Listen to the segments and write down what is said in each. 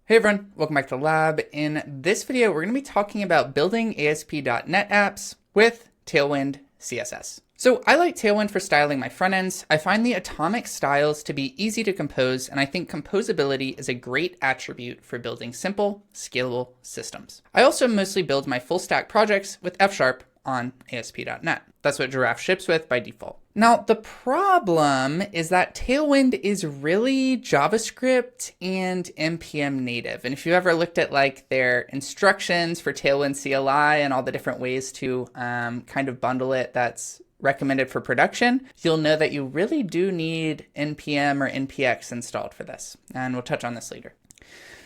Hey everyone, welcome back to the lab. In this video, we're going to be talking about building ASP.NET apps with Tailwind CSS. So I like Tailwind for styling my front ends. I find the atomic styles to be easy to compose, and I think composability is a great attribute for building simple, scalable systems. I also mostly build my full stack projects with F# on ASP.NET. That's what Giraffe ships with by default. Now, the problem is that Tailwind is really JavaScript and NPM native. And if you ever looked at like their instructions for Tailwind CLI and all the different ways to kind of bundle it that's recommended for production, you'll know that you really do need NPM or NPX installed for this. And we'll touch on this later.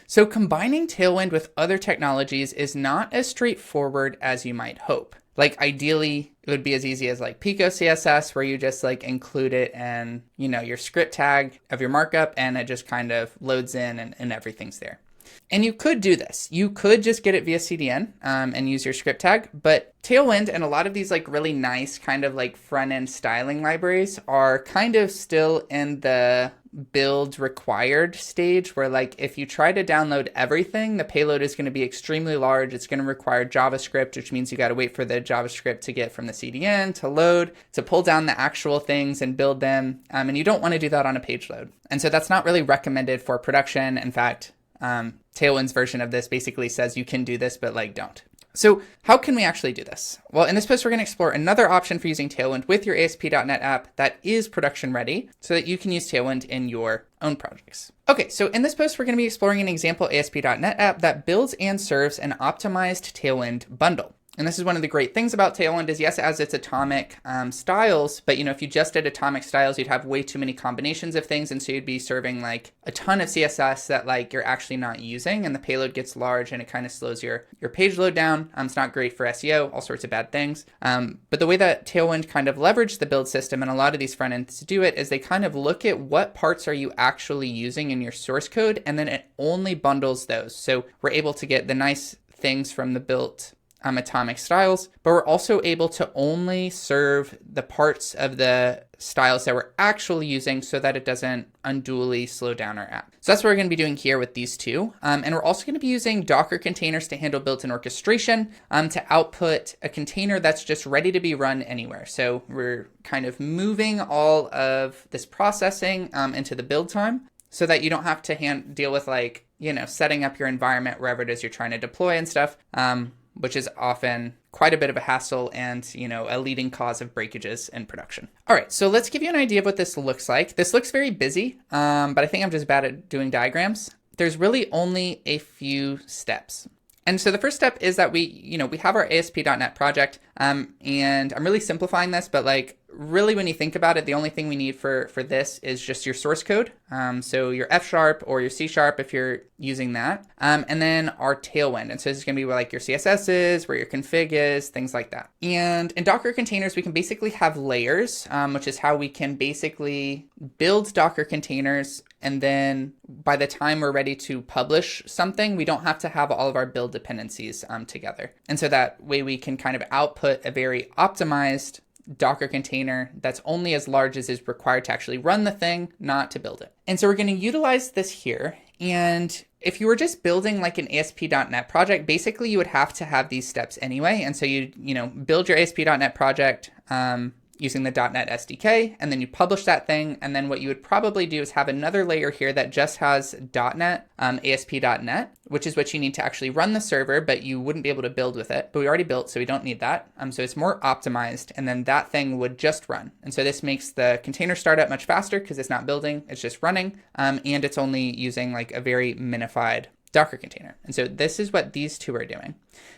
So combining Tailwind with other technologies is not as straightforward as you might hope. Like ideally, it would be as easy as like Pico CSS, where you just like include it and, you know, your script tag of your markup, and it just kind of loads in and everything's there. And you could do this. You could just get it via CDN and use your script tag, but Tailwind and a lot of these like really nice kind of like front end styling libraries are kind of still in the build required stage, where like if you try to download everything, the payload is going to be extremely large. It's going to require JavaScript, which means you got to wait for the JavaScript to get from the CDN to load, to pull down the actual things and build them. And you don't want to do that on a page load. And so that's not really recommended for production. In fact, Tailwind's version of this basically says you can do this, but like don't. So how can we actually do this? Well, in this post, we're going to explore another option for using Tailwind with your ASP.NET app that is production ready so that you can use Tailwind in your own projects. Okay, so in this post, we're going to be exploring an example ASP.NET app that builds and serves an optimized Tailwind bundle. And this is one of the great things about Tailwind is, yes, it has its atomic styles, but you know, if you just did atomic styles, you'd have way too many combinations of things. And so you'd be serving like a ton of CSS that like you're actually not using, and the payload gets large and it kind of slows your page load down. It's not great for SEO, all sorts of bad things. But the way that Tailwind kind of leveraged the build system, and a lot of these front ends do it, is they kind of look at what parts are you actually using in your source code, and then it only bundles those. So we're able to get the nice things from the built atomic styles, but we're also able to only serve the parts of the styles that we're actually using so that it doesn't unduly slow down our app. So that's what we're going to be doing here with these two. And we're also going to be using Docker containers to handle built-in orchestration to output a container that's just ready to be run anywhere. So we're kind of moving all of this processing into the build time so that you don't have to deal with like, you know, setting up your environment wherever it is you're trying to deploy and stuff. Which is often quite a bit of a hassle and, you know, a leading cause of breakages in production. All right, so let's give you an idea of what this looks like. This looks very busy, but I think I'm just bad at doing diagrams. There's really only a few steps. And so the first step is that we have our ASP.NET project, and I'm really simplifying this, but like really when you think about it, the only thing we need for this is just your source code. So your F# or your C# if you're using that, and then our Tailwind. And so this is going to be where like your CSS is, where your config is, things like that. And in Docker containers, we can basically have layers, which is how we can basically build Docker containers. And then by the time we're ready to publish something, we don't have to have all of our build dependencies together. And so that way we can kind of output a very optimized Docker container that's only as large as is required to actually run the thing, not to build it. And so we're going to utilize this here. And if you were just building like an ASP.NET project, basically you would have to have these steps anyway. And so you build your ASP.NET project using the .NET SDK, and then you publish that thing. And then what you would probably do is have another layer here that just has .NET, ASP.NET, which is what you need to actually run the server, but you wouldn't be able to build with it. But we already built, so we don't need that. So it's more optimized, and then that thing would just run. And so this makes the container startup much faster because it's not building, it's just running, and it's only using like a very minified Docker container. And so this is what these two are doing.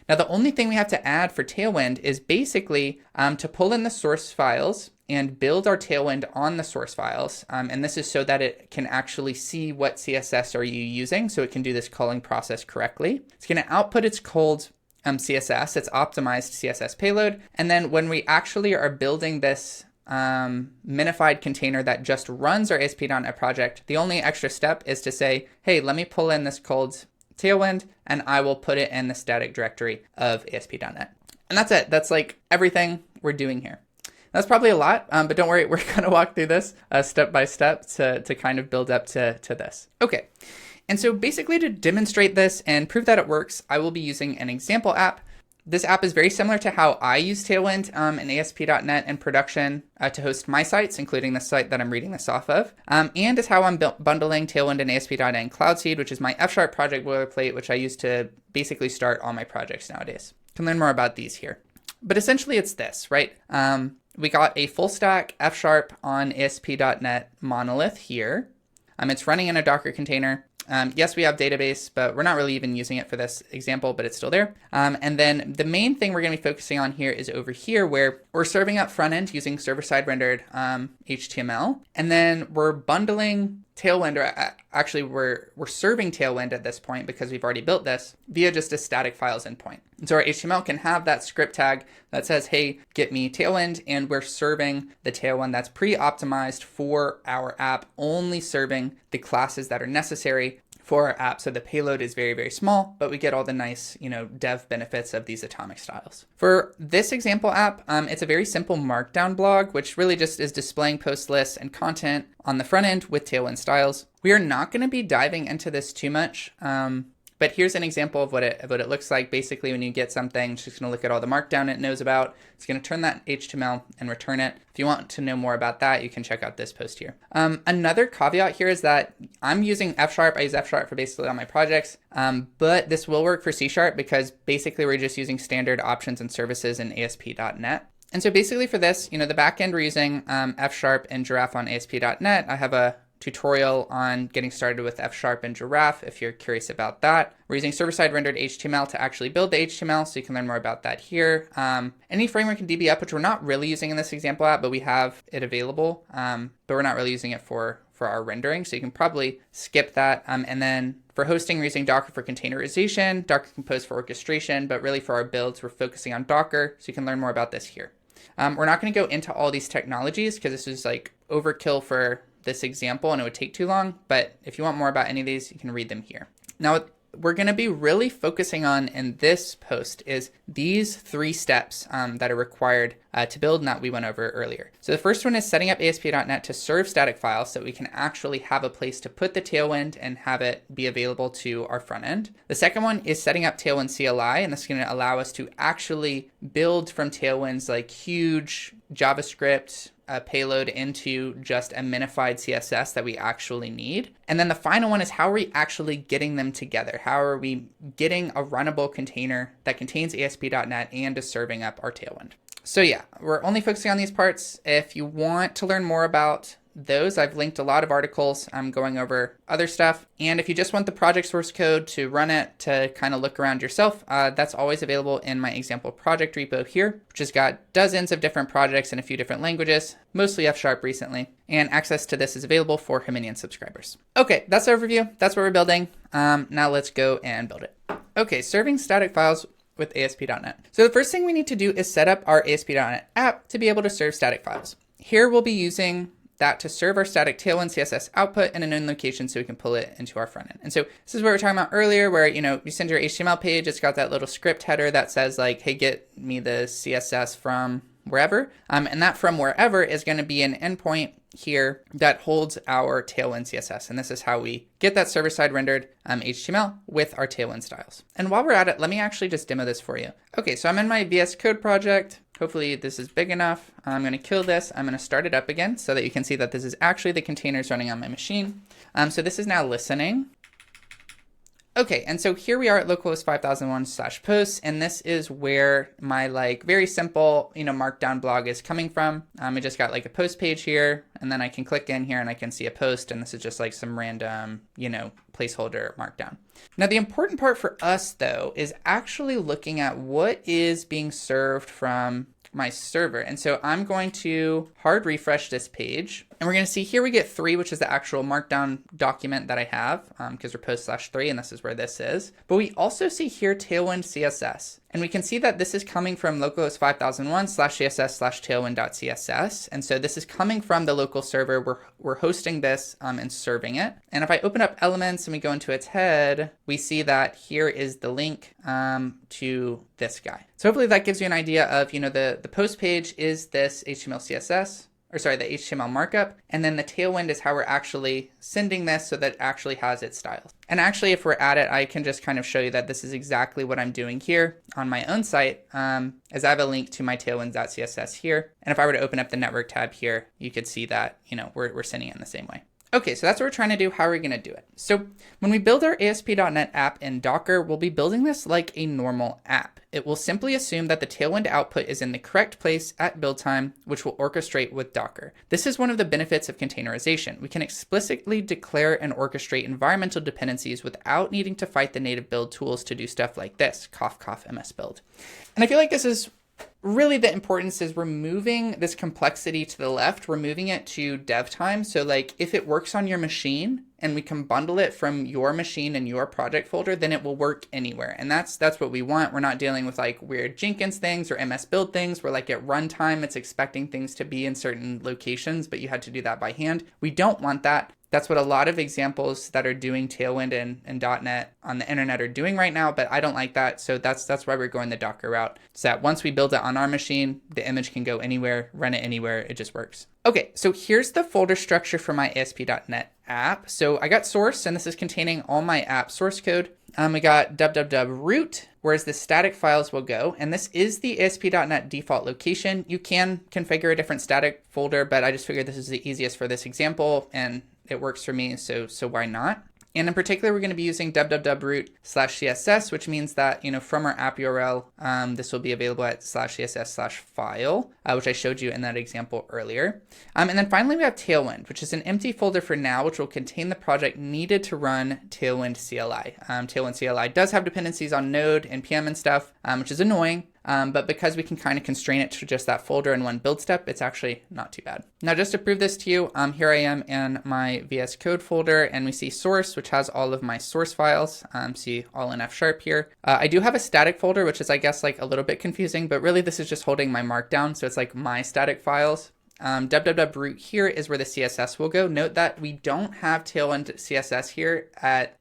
Now, the only thing we have to add for Tailwind is basically to pull in the source files and build our Tailwind on the source files. And this is so that it can actually see what CSS are you using, so it can do this calling process correctly. It's going to output its cold CSS, its optimized CSS payload. And then when we actually are building this minified container that just runs our ASP.NET project, the only extra step is to say, hey, let me pull in this cold Tailwind, and I will put it in the static directory of ASP.NET. And that's it. That's like everything we're doing here. That's probably a lot, but don't worry, we're going to walk through this step by step to kind of build up to this. Okay. And so basically to demonstrate this and prove that it works, I will be using an example app. This app is very similar to how I use Tailwind in ASP.NET in production to host my sites, including the site that I'm reading this off of, and is how I'm bundling Tailwind and ASP.NET in Cloudseed, which is my F# project boilerplate, which I use to basically start all my projects nowadays. You can learn more about these here. But essentially it's this, right? We got a full stack F# on ASP.NET monolith here. It's running in a Docker container. Yes, we have database, but we're not really even using it for this example, but it's still there. And then the main thing we're going to be focusing on here is over here where we're serving up front end using server-side rendered HTML. And then we're bundling Tailwind, or actually we're serving Tailwind at this point because we've already built this via just a static files endpoint. And so our HTML can have that script tag that says, hey, get me Tailwind, and we're serving the Tailwind that's pre-optimized for our app, only serving the classes that are necessary for our app. So the payload is very, very small, but we get all the nice, dev benefits of these atomic styles. For this example app, it's a very simple markdown blog, which really just is displaying post lists and content on the front end with Tailwind styles. We are not going to be diving into this too much. But here's an example of what it looks like. Basically, when you get something, it's just going to look at all the markdown it knows about. It's going to turn that HTML and return it. If you want to know more about that, you can check out this post here. Another caveat here is that I'm using F#. I use F# for basically all my projects, but this will work for C# because basically we're just using standard options and services in ASP.NET. And so basically for this, the backend we're using F# and Giraffe on ASP.NET. I have a tutorial on getting started with F# and Giraffe if you're curious about that. We're using server-side rendered HTML to actually build the HTML, so you can learn more about that here. Any framework in DBF, which we're not really using in this example app, but we have it available, but we're not really using it for our rendering, so you can probably skip that. And then for hosting, we're using Docker for containerization, Docker Compose for orchestration, but really for our builds, we're focusing on Docker, so you can learn more about this here. We're not going to go into all these technologies because this is like overkill for this example and it would take too long, but if you want more about any of these, you can read them here. Now, we're going to be really focusing on in this post is these 3 steps that are required to build and that we went over earlier. So the first one is setting up ASP.NET to serve static files so that we can actually have a place to put the Tailwind and have it be available to our front end. The second one is setting up Tailwind CLI, and this is going to allow us to actually build from Tailwind's like huge JavaScript payload into just a minified CSS that we actually need. And then the final one is how are we actually getting them together? How are we getting a runnable container that contains ASP.NET and is serving up our Tailwind? So yeah, we're only focusing on these parts. If you want to learn more about those, I've linked a lot of articles. I'm going over other stuff. And if you just want the project source code to run it, to kind of look around yourself, that's always available in my example project repo here, which has got dozens of different projects in a few different languages, mostly F# recently. And access to this is available for Hymenian subscribers. Okay, that's the overview. That's what we're building. Now let's go and build it. Okay, serving static files with ASP.NET. So the first thing we need to do is set up our ASP.NET app to be able to serve static files. Here we'll be using that to serve our static Tailwind CSS output in a known location so we can pull it into our front end. And so this is what we were talking about earlier where, you send your HTML page, it's got that little script header that says like, hey, get me the CSS from wherever. And that from wherever is going to be an endpoint here that holds our Tailwind CSS. And this is how we get that server-side rendered HTML with our Tailwind styles. And while we're at it, let me actually just demo this for you. Okay, so I'm in my VS Code project. Hopefully this is big enough. I'm going to kill this. I'm going to start it up again so that you can see that this is actually the containers running on my machine. So this is now listening. Okay, and so here we are at localhost 5001/posts, and this is where my very simple, markdown blog is coming from. I just got a post page here, and then I can click in here and I can see a post, and this is just some random, placeholder markdown. Now the important part for us though is actually looking at what is being served from my server. And so I'm going to hard refresh this page, and we're going to see here we get 3, which is the actual markdown document that I have because we're post/3, and this is where this is. But we also see here Tailwind CSS, and we can see that this is coming from localhost 5001/css/tailwind.css. And so this is coming from the local server. We're hosting this and serving it. And if I open up elements and we go into its head, we see that here is the link to this guy. So hopefully that gives you an idea of, the post page is this HTML CSS, or sorry, the HTML markup, and then the Tailwind is how we're actually sending this so that it actually has its styles. And actually, if we're at it, I can just kind of show you that this is exactly what I'm doing here on my own site, as I have a link to my Tailwind.css here. And if I were to open up the network tab here, you could see that, we're sending it in the same way. Okay, so that's what we're trying to do. How are we going to do it? So when we build our ASP.NET app in Docker, we'll be building this like a normal app. It will simply assume that the Tailwind output is in the correct place at build time, which will orchestrate with Docker. This is one of the benefits of containerization. We can explicitly declare and orchestrate environmental dependencies without needing to fight the native build tools to do stuff like this, cough, cough, MS build. And I feel like this is really the importance is removing this complexity to the left, removing it to dev time. So like if it works on your machine and we can bundle it from your machine and your project folder, then it will work anywhere. And that's what we want. We're not dealing with like weird Jenkins things or MS build things where like at runtime, it's expecting things to be in certain locations, but you had to do that by hand. We don't want that. That's what a lot of examples that are doing Tailwind and .NET on the internet are doing right now, but I don't like that. So that's why we're going the Docker route. So that once we build it on our machine, the image can go anywhere, run it anywhere, it just works. Okay, so here's the folder structure for my ASP.NET app. So I got source, and this is containing all my app source code. We got www.root, whereas the static files will go. And this is the ASP.NET default location. You can configure a different static folder, but I just figured this is the easiest for this example, and it works for me, so why not? And in particular, we're going to be using www.root/css, which means that, from our app URL, this will be available at /css/file, which I showed you in that example earlier. And then finally, we have Tailwind, which is an empty folder for now, which will contain the project needed to run Tailwind CLI. Tailwind CLI does have dependencies on Node, NPM, and stuff, which is annoying. But because we can kind of constrain it to just that folder in one build step, it's actually not too bad. Now, just to prove this to you, here I am in my VS Code folder, and we see source, which has all of my source files. See all in F# here. I do have a static folder, which is, I guess, like a little bit confusing, but really this is just holding my markdown. So it's like my static files. www.root here is where the CSS will go. Note that we don't have Tailwind CSS here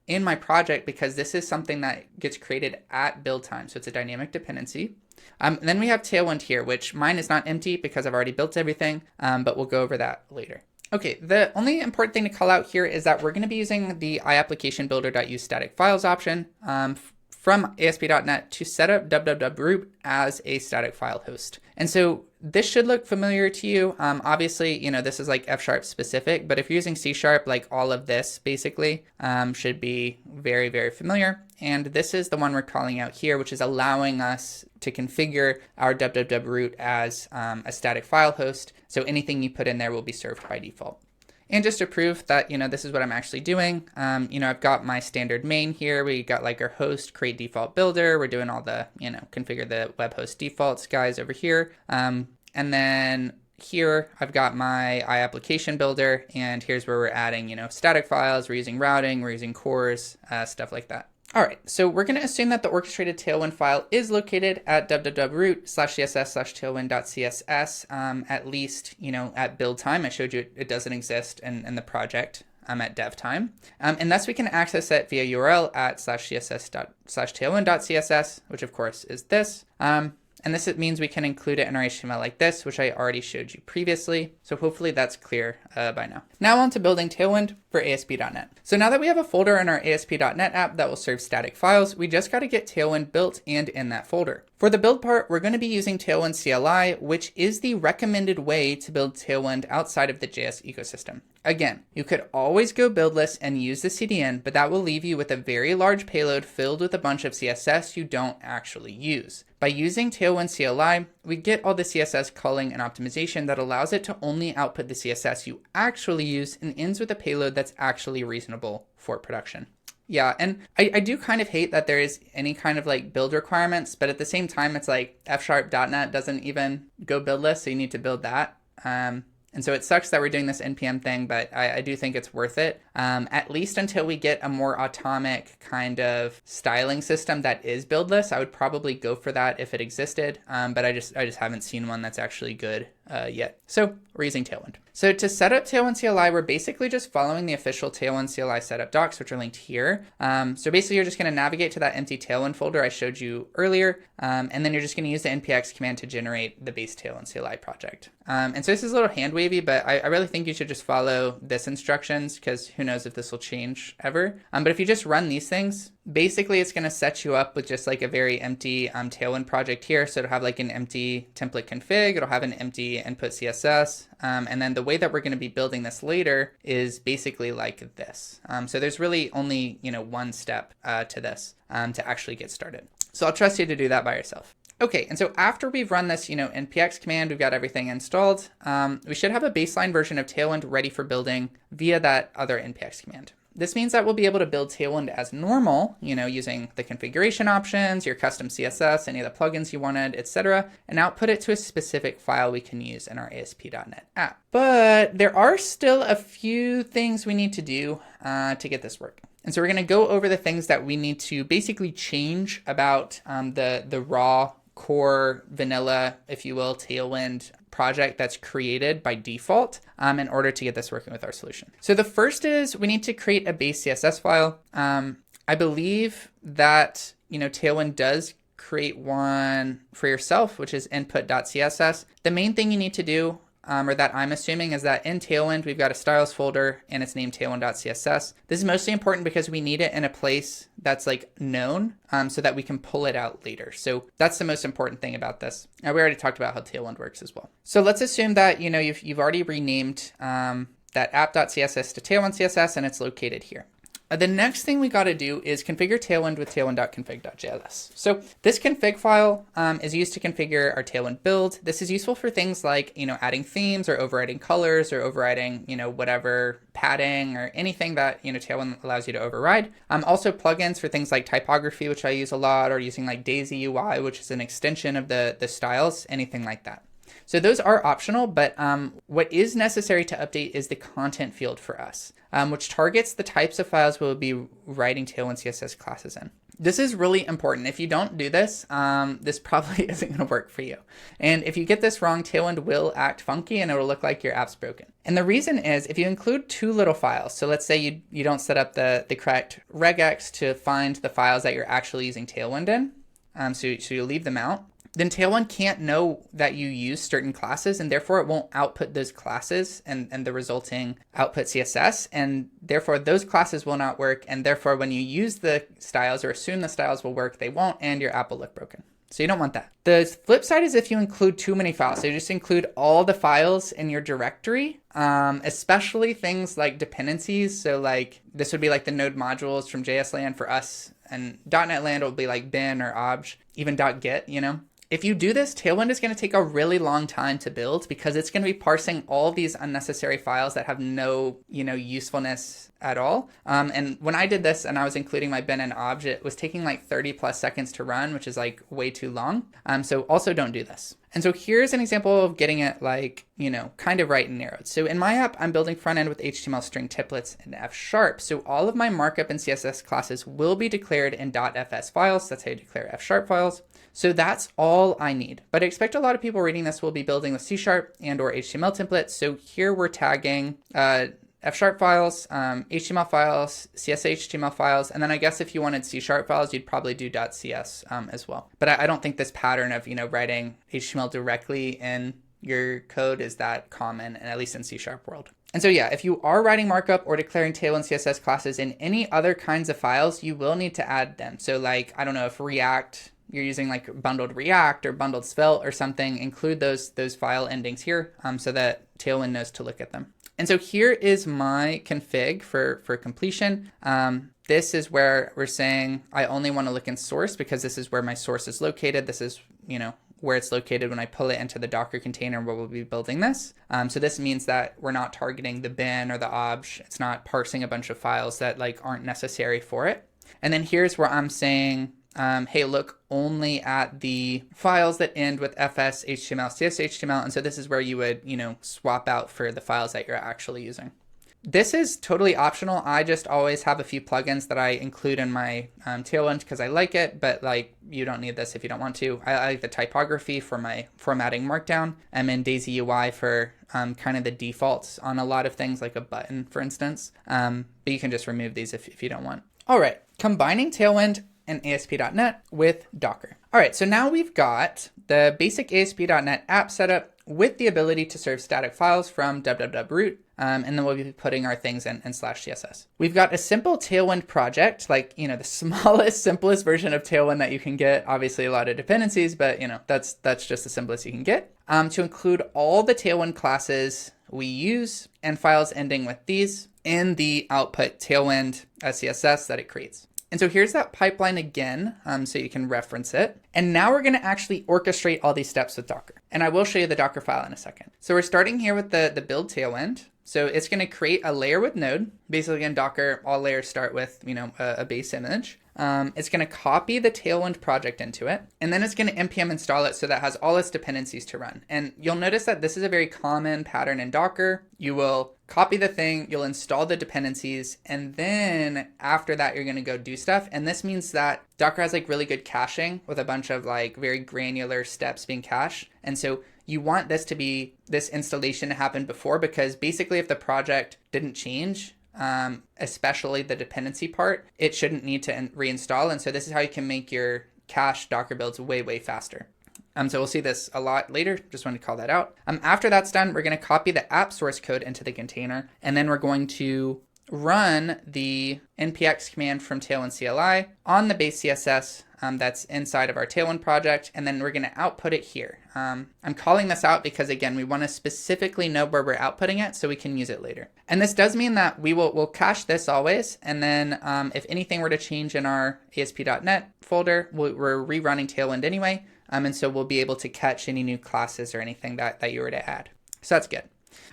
in my project because this is something that gets created at build time. So it's a dynamic dependency. And then we have Tailwind here, which mine is not empty because I've already built everything, but we'll go over that later. Okay, the only important thing to call out here is that we're going to be using the iApplicationBuilder.useStaticFiles option from ASP.NET to set up www.root as a static file host. And so this should look familiar to you. Obviously, this is like F# specific, but if you're using C#, like all of this basically should be very, very familiar. And this is the one we're calling out here, which is allowing us to configure our www.root as a static file host. So anything you put in there will be served by default. And just to prove that, this is what I'm actually doing, I've got my standard main here. We got like our host, create default builder. We're doing all the, configure the web host defaults guys over here. And then here I've got my iApplication builder, and here's where we're adding, static files. We're using routing, we're using cores, stuff like that. All right, so we're going to assume that the orchestrated Tailwind file is located at www.root/css/tailwind.css, at least, at build time. I showed you it doesn't exist in the project at dev time. And thus we can access it via URL at /css/tailwind.css, which of course is this. And this means we can include it in our HTML like this, which I already showed you previously. So hopefully that's clear by now. Now on to building Tailwind for ASP.NET. So now that we have a folder in our ASP.NET app that will serve static files, we just got to get Tailwind built and in that folder. For the build part, we're going to be using Tailwind CLI, which is the recommended way to build Tailwind outside of the JS ecosystem. Again, you could always go buildless and use the CDN, but that will leave you with a very large payload filled with a bunch of CSS you don't actually use. By using Tailwind CLI, we get all the CSS culling and optimization that allows it to only output the CSS you actually use and ends with a payload that's actually reasonable for production. Yeah, and I do kind of hate that there is any kind of like build requirements, but at the same time, it's like F#.NET doesn't even go buildless, so you need to build that. And so it sucks that we're doing this NPM thing, but I do think it's worth it, at least until we get a more atomic kind of styling system that is buildless. I would probably go for that if it existed, but I just haven't seen one that's actually good yet. So we're using Tailwind. So to set up Tailwind CLI, we're basically just following the official Tailwind CLI setup docs, which are linked here. So basically you're just going to navigate to that empty Tailwind folder I showed you earlier, and then you're just going to use the npx command to generate the base Tailwind CLI project. And so this is a little hand wavy, but I really think you should just follow this instructions because who Who knows if this will change ever. But if you just run these things, basically it's going to set you up with just like a very empty Tailwind project here. So it'll have like an empty template config. It'll have an empty input CSS. And then the way that we're going to be building this later is basically like this. So there's really only, one step to this to actually get started. So I'll trust you to do that by yourself. Okay, and so after we've run this, npx command, we've got everything installed. We should have a baseline version of Tailwind ready for building via that other npx command. This means that we'll be able to build Tailwind as normal, using the configuration options, your custom CSS, any of the plugins you wanted, etc., and output it to a specific file we can use in our ASP.NET app. But there are still a few things we need to do to get this working. And so we're going to go over the things that we need to basically change about the raw core vanilla, if you will, Tailwind project that's created by default in order to get this working with our solution. So the first is we need to create a base CSS file. I believe that, Tailwind does create one for yourself, which is input.css. The main thing you need to do, or that I'm assuming, is that in Tailwind, we've got a styles folder and it's named tailwind.css. This is mostly important because we need it in a place that's like known so that we can pull it out later. So that's the most important thing about this. We already talked about how Tailwind works as well. So let's assume that, you've already renamed that app.css to Tailwind CSS and it's located here. The next thing we got to do is configure Tailwind with tailwind.config.js. So this config file is used to configure our Tailwind build. This is useful for things like, adding themes or overriding colors or overriding, whatever padding or anything that, Tailwind allows you to override. Also plugins for things like typography, which I use a lot, or using like Daisy UI, which is an extension of the styles, anything like that. So those are optional, but what is necessary to update is the content field for us, which targets the types of files we'll be writing Tailwind CSS classes in. This is really important. If you don't do this, this probably isn't going to work for you. And if you get this wrong, Tailwind will act funky and it will look like your app's broken. And the reason is if you include too little files, so let's say you don't set up the correct regex to find the files that you're actually using Tailwind in, so you leave them out, then Tailwind can't know that you use certain classes, and therefore it won't output those classes and the resulting output CSS, and therefore those classes will not work, and therefore when you use the styles or assume the styles will work, they won't, and your app will look broken. So you don't want that. The flip side is if you include too many files. So you just include all the files in your directory, especially things like dependencies. So like this would be like the node modules from JS land for us, and .NET land will be like bin or obj, even .get, If you do this, Tailwind is going to take a really long time to build because it's going to be parsing all these unnecessary files that have no, usefulness at all. And when I did this and I was including my bin and obj, it was taking like 30+ seconds to run, which is like way too long. So also don't do this. And so here's an example of getting it like, kind of right and narrowed. So in my app, I'm building front end with HTML string templates in F#. So all of my markup and CSS classes will be declared in .fs files. That's how you declare F# files. So that's all I need. But I expect a lot of people reading this will be building with C# and or HTML templates. So here we're tagging F# files, HTML files, CSS HTML files, and then I guess if you wanted C# files, you'd probably do .cs as well. But I don't think this pattern of writing HTML directly in your code is that common, and at least in C# world. And so yeah, if you are writing markup or declaring Tailwind CSS classes in any other kinds of files, you will need to add them. So like, I don't know, if React, you're using like bundled React or bundled Svelte or something, include those file endings here so that Tailwind knows to look at them. And so here is my config for completion. This is where we're saying I only want to look in source because this is where my source is located. This is, where it's located when I pull it into the Docker container where we'll be building this. So this means that we're not targeting the bin or the obj. It's not parsing a bunch of files that like aren't necessary for it. And then here's where I'm saying, hey, look only at the files that end with fs, HTML, CSS, HTML. And so this is where you would, swap out for the files that you're actually using. This is totally optional. I just always have a few plugins that I include in my Tailwind because I like it, but like you don't need this if you don't want to. I like the typography for my formatting Markdown. I'm in Daisy UI for kind of the defaults on a lot of things like a button, for instance. But you can just remove these if you don't want. All right, combining Tailwind and ASP.NET with Docker. All right, so now we've got the basic ASP.NET app setup with the ability to serve static files from www.root and then we'll be putting our things in /CSS. We've got a simple Tailwind project, like, the smallest, simplest version of Tailwind that you can get. Obviously a lot of dependencies, but that's just the simplest you can get, to include all the Tailwind classes we use and files ending with these in the output Tailwind CSS that it creates. And so here's that pipeline again, so you can reference it. And now we're going to actually orchestrate all these steps with Docker. And I will show you the Docker file in a second. So we're starting here with the build Tailwind. So it's going to create a layer with Node. Basically in Docker, all layers start with, a base image. It's going to copy the Tailwind project into it, and then it's going to npm install it so that has all its dependencies to run. And you'll notice that this is a very common pattern in Docker. You will copy the thing, you'll install the dependencies, and then after that, you're going to go do stuff. And this means that Docker has like really good caching with a bunch of like very granular steps being cached. And so you want this installation to happen before, because basically if the project didn't change, especially the dependency part, it shouldn't need to reinstall. And so this is how you can make your cache Docker builds way, way faster. So we'll see this a lot later. Just wanted to call that out. After that's done, we're going to copy the app source code into the container, and then we're going to run the npx command from Tailwind CLI on the base CSS that's inside of our Tailwind project, and then we're going to output it here. I'm calling this out because, again, we want to specifically know where we're outputting it so we can use it later. And this does mean that we'll cache this always, and then if anything were to change in our ASP.NET folder, we're rerunning Tailwind anyway, and so we'll be able to catch any new classes or anything that you were to add. So that's good.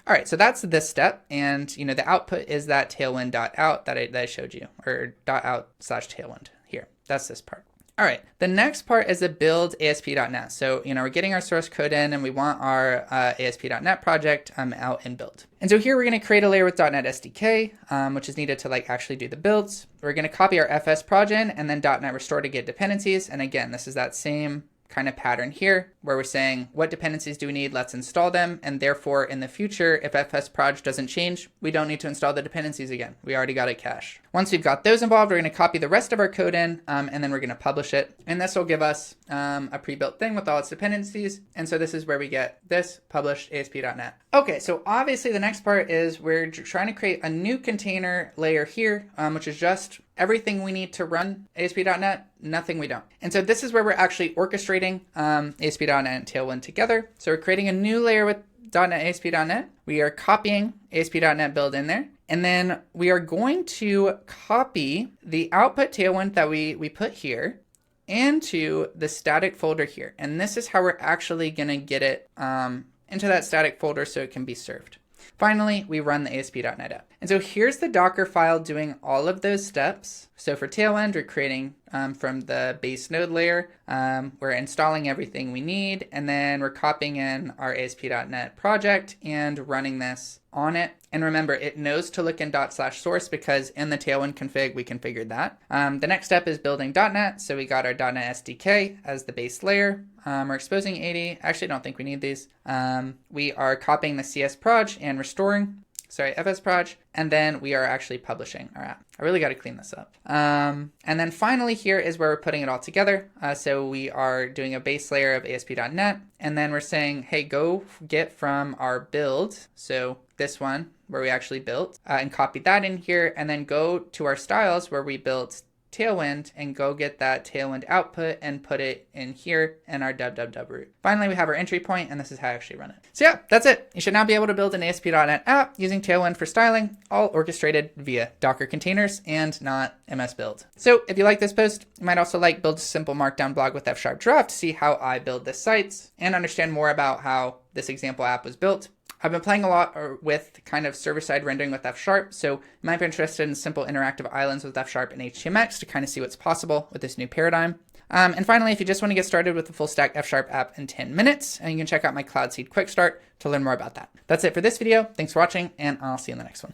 All right, so that's this step, and the output is that tailwind.out that I showed you, or .out/tailwind here. That's this part. All right, the next part is the build ASP.NET. So, we're getting our source code in, and we want our ASP.NET project out in build. And so here we're going to create a layer with .NET SDK, which is needed to actually do the builds. We're going to copy our FS proj and then .NET restore to get dependencies. And again, this is that same kind of pattern here where we're saying what dependencies do we need, let's install them, and therefore in the future if fsproj doesn't change, we don't need to install the dependencies again. We already got it cached. Once we've got those involved, we're going to copy the rest of our code in, and then we're going to publish it, and this will give us a pre-built thing with all its dependencies. And so this is where we get this published ASP.NET. Okay, so obviously the next part is we're trying to create a new container layer here, which is just everything we need to run ASP.NET, nothing we don't. And so this is where we're actually orchestrating ASP.NET and Tailwind together. So we're creating a new layer with .NET ASP.NET. We are copying ASP.NET build in there. And then we are going to copy the output Tailwind that we put here into the static folder here. And this is how we're actually going to get it into that static folder so it can be served. Finally, we run the ASP.NET app. And so here's the Docker file doing all of those steps. So for Tailwind, we're creating from the base node layer, we're installing everything we need, and then we're copying in our ASP.NET project and running this on it. And remember, it knows to look in ./source because in the Tailwind config, we configured that. The next step is building .NET. So we got our .NET SDK as the base layer. We're exposing 80. Actually, I don't think we need these. We are copying the CS proj and restoring, FS proj, and then we are actually publishing our app. I really got to clean this up. And then finally here is where we're putting it all together. So we are doing a base layer of ASP.NET, and then we're saying, hey, go get from our build, so this one where we actually built, and copy that in here, and then go to our styles where we built Tailwind and go get that Tailwind output and put it in here in our www root. Finally, we have our entry point, and this is how I actually run it. So yeah, that's it. You should now be able to build an ASP.NET app using Tailwind for styling, all orchestrated via Docker containers and not MS Build. So if you like this post, you might also build a simple markdown blog with F# draft to see how I build this site and understand more about how this example app was built. I've been playing a lot with kind of server-side rendering with F#, so you might be interested in simple interactive islands with F# and HTMX to kind of see what's possible with this new paradigm. And finally, if you just want to get started with the full stack F# app in 10 minutes, and you can check out my Cloud Seed Quick Start to learn more about that. That's it for this video. Thanks for watching, and I'll see you in the next one.